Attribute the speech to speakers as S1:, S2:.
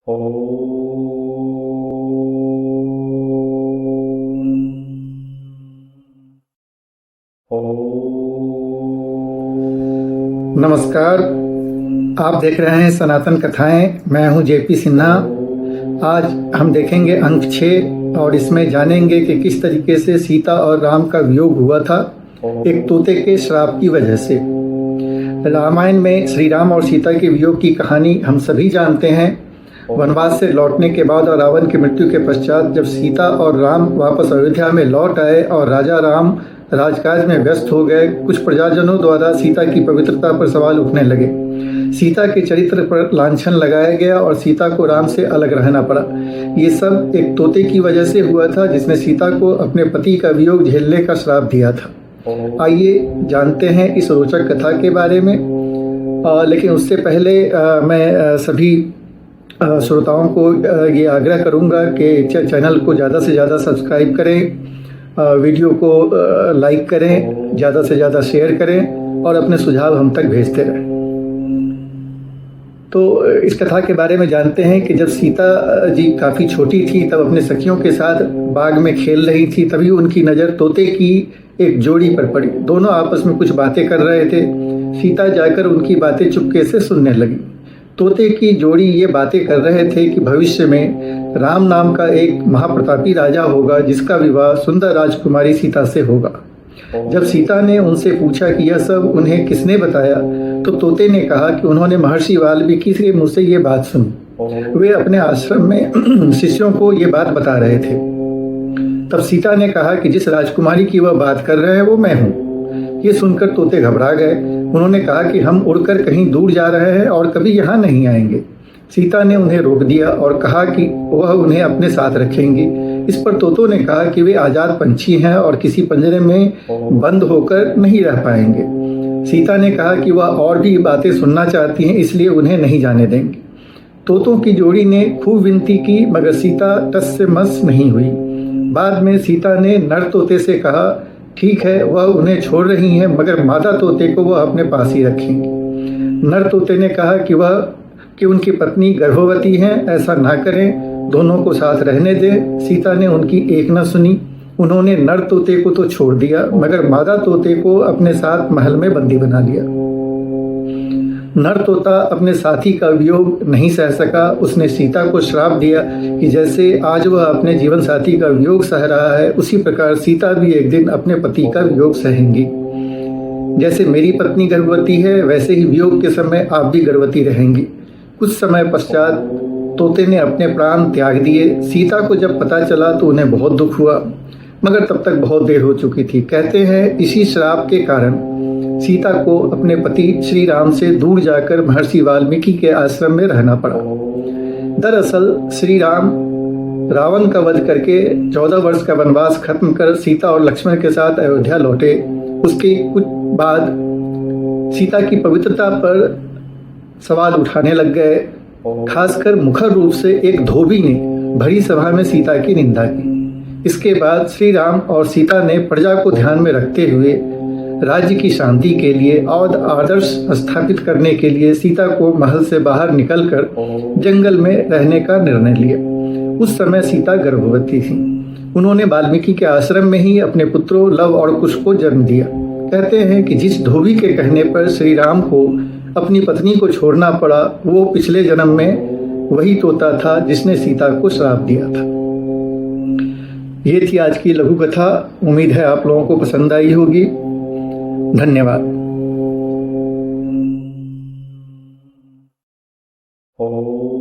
S1: नमस्कार। आप देख रहे हैं सनातन कथाएं। मैं हूं जेपी सिन्हा। आज हम देखेंगे अंक 6 और इसमें जानेंगे कि किस तरीके से सीता और राम का वियोग हुआ था एक तोते के श्राप की वजह से। रामायण में श्री राम और सीता के वियोग की कहानी हम सभी जानते हैं। वनवास से लौटने के बाद और रावण की मृत्यु के पश्चात जब सीता और राम वापस अयोध्या में लौट आए और राजा राम राजकाज में व्यस्त हो गए, कुछ प्रजाजनों द्वारा सीता की पवित्रता पर सवाल उठने लगे। सीता के चरित्र पर लांछन लगाया गया और सीता को राम से अलग रहना पड़ा। ये सब एक तोते की वजह से हुआ था जिसने सीता को अपने पति का वियोग झेलने का श्राप दिया था। आइए जानते हैं इस रोचक कथा के बारे में। लेकिन उससे पहले मैं सभी श्रोताओं को ये आग्रह करूंगा कि चैनल को ज़्यादा से ज़्यादा सब्सक्राइब करें, वीडियो को लाइक करें, ज़्यादा से ज़्यादा शेयर करें और अपने सुझाव हम तक भेजते रहें। तो इस कथा के बारे में जानते हैं कि जब सीता जी काफ़ी छोटी थी तब अपने सखियों के साथ बाग में खेल रही थी, तभी उनकी नज़र तोते की एक जोड़ी पर पड़ी। दोनों आपस में कुछ बातें कर रहे थे। सीता जाकर उनकी बातें चुपके से सुनने लगी। तोते की जोड़ी ये बातें कर रहे थे कि भविष्य में राम नाम का एक महाप्रतापी राजा होगा जिसका विवाह सुंदर राजकुमारी सीता से होगा। जब सीता ने उनसे पूछा कि यह सब उन्हें किसने बताया, तो तोते ने कहा कि उन्होंने महर्षि वाल्मीकि के मुँह से ये बात सुनी। वे अपने आश्रम में शिष्यों को ये बात बता रहे थे। तब सीता ने कहा कि जिस राजकुमारी की वह बात कर रहे हैं वो मैं हूँ। ये सुनकर तोते घबरा गए। उन्होंने कहा कि हम उड़कर कहीं दूर जा रहे हैं और कभी यहाँ नहीं आएंगे। सीता ने उन्हें रोक दिया और कहा कि वह उन्हें अपने साथ रखेंगी। इस पर तोतों ने कहा कि वे आज़ाद पंछी हैं और किसी पिंजरे में बंद होकर नहीं रह पाएंगे। सीता ने कहा कि वह और भी बातें सुनना चाहती हैं, इसलिए उन्हें नहीं जाने देंगे। तोतों की जोड़ी ने खूब विनती की मगर सीता टस से मस नहीं हुई। बाद में सीता ने नर तोते से कहा ठीक है, वह उन्हें छोड़ रही हैं मगर मादा तोते को वह अपने पास ही रखेंगी। नर तोते ने कहा कि उनकी पत्नी गर्भवती हैं, ऐसा ना करें, दोनों को साथ रहने दें। सीता ने उनकी एक न सुनी। उन्होंने नर तोते को तो छोड़ दिया मगर मादा तोते को अपने साथ महल में बंदी बना लिया। नर तोता अपने साथी का वियोग नहीं सह सका। उसने सीता को श्राप दिया कि जैसे आज वह अपने जीवन साथी का वियोग सह रहा है, उसी प्रकार सीता भी एक दिन अपने पति का वियोग सहेंगी। जैसे मेरी पत्नी गर्भवती है, वैसे ही वियोग के समय आप भी गर्भवती रहेंगी। कुछ समय पश्चात तोते ने अपने प्राण त्याग दिए। सीता को जब पता चला तो उन्हें बहुत दुख हुआ, मगर तब तक बहुत देर हो चुकी थी। कहते हैं इसी श्राप के कारण सीता को अपने पति श्री राम से दूर जाकर महर्षि वाल्मीकि के आश्रम में रहना पड़ा। दरअसल श्री राम रावण का वध करके 14 वर्ष का वनवास खत्म कर सीता और लक्ष्मण के साथ अयोध्या लौटे। उसके कुछ बाद सीता की पवित्रता पर सवाल उठाने लग गए। खासकर मुखर रूप से एक धोबी ने भरी सभा में सीता की निंदा की। इसके बाद श्री राम और सीता ने प्रजा को ध्यान में रखते हुए राज्य की शांति के लिए और आदर्श स्थापित करने के लिए सीता को महल से बाहर निकलकर जंगल में रहने का निर्णय लिया। उस समय सीता गर्भवती थी। उन्होंने वाल्मीकि के आश्रम में ही अपने पुत्रों लव और कुश को जन्म दिया। कहते हैं कि जिस धोबी के कहने पर श्री राम को अपनी पत्नी को छोड़ना पड़ा, वो पिछले जन्म में वही तोता था जिसने सीता को श्राप दिया था। ये थी आज की लघु कथा। उम्मीद है आप लोगों को पसंद आई होगी। धन्यवाद।
S2: Oh